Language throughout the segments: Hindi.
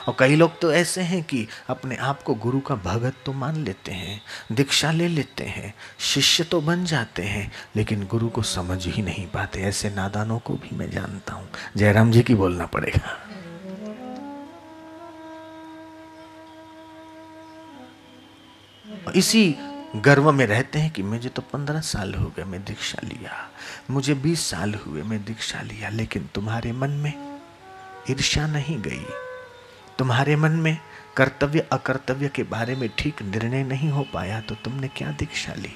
और कई लोग तो ऐसे हैं कि अपने आप को गुरु का भगत तो मान लेते हैं, दीक्षा ले लेते हैं, शिष्य तो बन जाते हैं, लेकिन गुरु को समझ ही नहीं पाते। ऐसे नादानों को भी मैं जानता हूं। जयराम जी की बोलना पड़ेगा। इसी गर्व में रहते हैं कि मुझे तो 15 साल हो गए मैं दीक्षा लिया, मुझे 20 साल हुए मैं दीक्षा लिया, लेकिन तुम्हारे मन में ईर्ष्या नहीं गई, तुम्हारे मन में कर्तव्य अकर्तव्य के बारे में ठीक निर्णय नहीं हो पाया, तो तुमने क्या दीक्षा ली?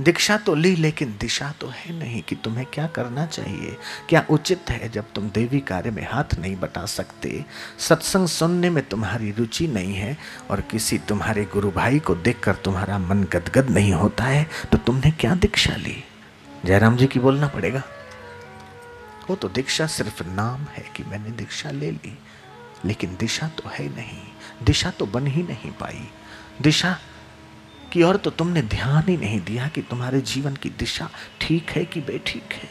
दीक्षा तो ली, लेकिन दिशा तो है नहीं कि तुम्हें क्या करना चाहिए, क्या उचित है। जब तुम देवी कार्य में हाथ नहीं बटा सकते, सत्संग सुनने में तुम्हारी रुचि नहीं है, और किसी तुम्हारे गुरु भाई को देखकर तुम्हारा मन गदगद नहीं होता है, तो तुमने क्या दीक्षा ली? जयराम जी की बोलना पड़ेगा। वो तो दीक्षा सिर्फ नाम है कि मैंने दीक्षा ले ली, लेकिन दिशा तो है नहीं, दिशा तो बन ही नहीं पाई। दिशा की ओर तो तुमने ध्यान ही नहीं दिया कि तुम्हारे जीवन की दिशा ठीक है कि बेठीक है।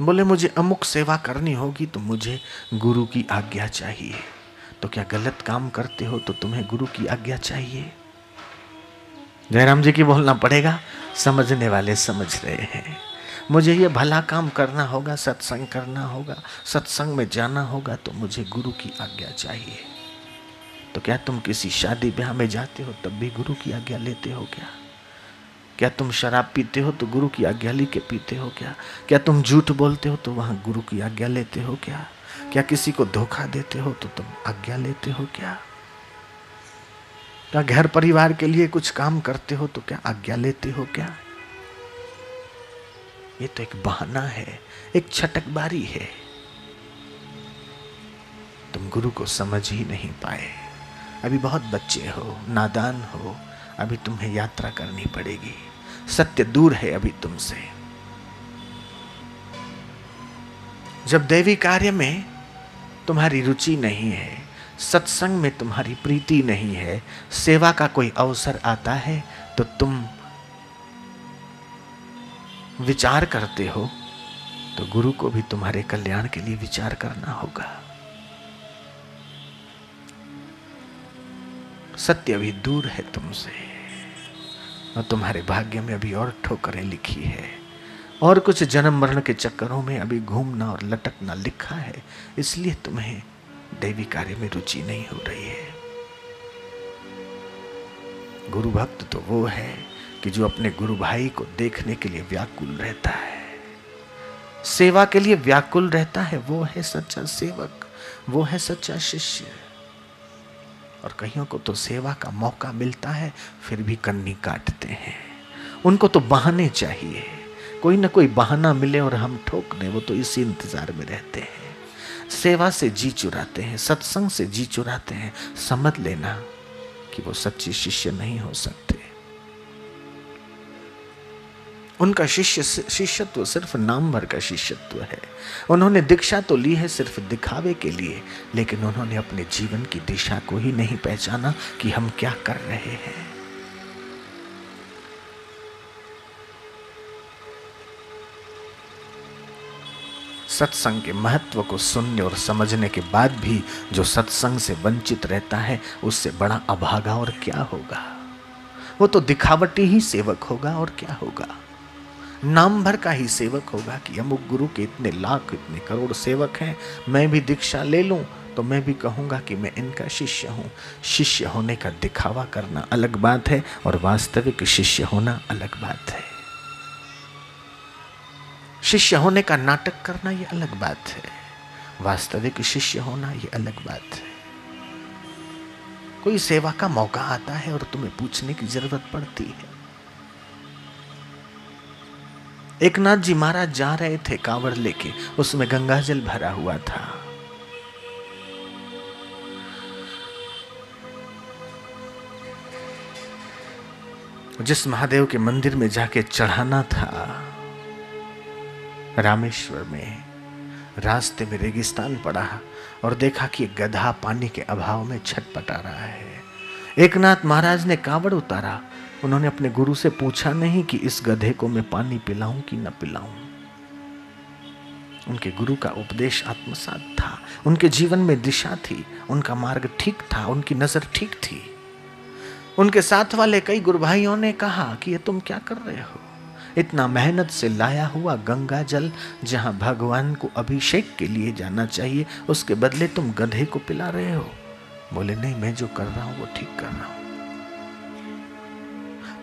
बोले मुझे अमुक सेवा करनी होगी तो मुझे गुरु की आज्ञा चाहिए, तो क्या गलत काम करते हो तो तुम्हें गुरु की आज्ञा चाहिए? जयराम जी की बोलना पड़ेगा, समझने वाले समझ रहे हैं। मुझे ये भला काम करना होगा, सत्संग करना होगा, सत्संग में जाना होगा, तो मुझे गुरु की आज्ञा चाहिए। तो क्या तुम किसी शादी ब्याह में जाते हो तब भी गुरु की आज्ञा लेते हो क्या? क्या तुम शराब पीते हो तो गुरु की आज्ञा लेके पीते हो क्या? क्या तुम झूठ बोलते हो तो वहां गुरु की आज्ञा लेते हो क्या? क्या किसी को धोखा देते हो तो तुम आज्ञा लेते हो क्या? क्या घर परिवार के लिए कुछ काम करते हो तो क्या आज्ञा लेते हो क्या? ये तो एक बहाना है, एक छटकबारी है। तुम गुरु को समझ ही नहीं पाए। अभी बहुत बच्चे हो, नादान हो, अभी तुम्हें यात्रा करनी पड़ेगी। सत्य दूर है अभी तुमसे। जब देवी कार्य में तुम्हारी रुचि नहीं है, सत्संग में तुम्हारी प्रीति नहीं है, सेवा का कोई अवसर आता है, तो तुम विचार करते हो, तो गुरु को भी तुम्हारे कल्याण के लिए विचार करना होगा। सत्य अभी दूर है तुमसे, और तुम्हारे भाग्य में अभी और ठोकरें लिखी है, और कुछ जन्म मरण के चक्करों में अभी घूमना और लटकना लिखा है। इसलिए तुम्हें देवी कार्य में रुचि नहीं हो रही है। गुरु भक्त तो वो है कि जो अपने गुरु भाई को देखने के लिए व्याकुल रहता है, सेवा के लिए व्याकुल रहता है, वो है सच्चा सेवक, वो है सच्चा शिष्य। और कईयों को तो सेवा का मौका मिलता है फिर भी कन्नी काटते हैं। उनको तो बहाने चाहिए, कोई ना कोई बहाना मिले और हम ठोक दें, वो तो इसी इंतजार में रहते हैं। सेवा से जी चुराते हैं, सत्संग से जी चुराते हैं। समझ लेना कि वो सच्चे शिष्य नहीं हो सकते। उनका शिष्यत्व सिर्फ नाम भर का शिष्यत्व है। उन्होंने दीक्षा तो ली है सिर्फ दिखावे के लिए, लेकिन उन्होंने अपने जीवन की दिशा को ही नहीं पहचाना कि हम क्या कर रहे हैं। सत्संग के महत्व को सुनने और समझने के बाद भी जो सत्संग से वंचित रहता है, उससे बड़ा अभागा और क्या होगा। वो तो दिखावटी ही सेवक होगा और क्या होगा। नाम भर का ही सेवक होगा कि अमुक गुरु के इतने लाख इतने करोड़ सेवक हैं, मैं भी दीक्षा ले लूं तो मैं भी कहूंगा कि मैं इनका शिष्य हूं। शिष्य होने का दिखावा करना अलग बात है, और वास्तविक शिष्य होना अलग बात है। शिष्य होने का नाटक करना ये अलग बात है, वास्तविक शिष्य होना ये अलग बात है। कोई सेवा का मौका आता है और तुम्हें पूछने की जरूरत पड़ती है। एकनाथ जी महाराज जा रहे थे कांवड़ लेके, उसमें गंगा जल भरा हुआ था। जिस महादेव के मंदिर में जाके चढ़ाना था रामेश्वर में, रास्ते में रेगिस्तान पड़ा और देखा कि गधा पानी के अभाव में छटपटा रहा है। एकनाथ महाराज ने कांवड़ उतारा। उन्होंने अपने गुरु से पूछा नहीं कि इस गधे को मैं पानी पिलाऊं कि न पिलाऊं। उनके गुरु का उपदेश आत्मसात था, उनके जीवन में दिशा थी, उनका मार्ग ठीक था, उनकी नजर ठीक थी। उनके साथ वाले कई गुरु भाइयों ने कहा कि ये तुम क्या कर रहे हो, इतना मेहनत से लाया हुआ गंगा जल जहां भगवान को अभिषेक के लिए जाना चाहिए, उसके बदले तुम गधे को पिला रहे हो। बोले नहीं, मैं जो कर रहा हूं वो ठीक कर रहा हूं,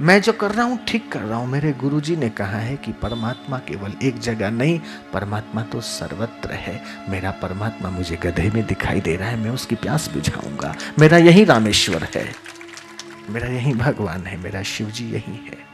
मैं जो कर रहा हूं ठीक कर रहा हूं। मेरे गुरुजी ने कहा है कि परमात्मा केवल एक जगह नहीं, परमात्मा तो सर्वत्र है। मेरा परमात्मा मुझे गधे में दिखाई दे रहा है, मैं उसकी प्यास बुझाऊंगा। मेरा यही रामेश्वर है, मेरा यही भगवान है, मेरा शिव जी यही है।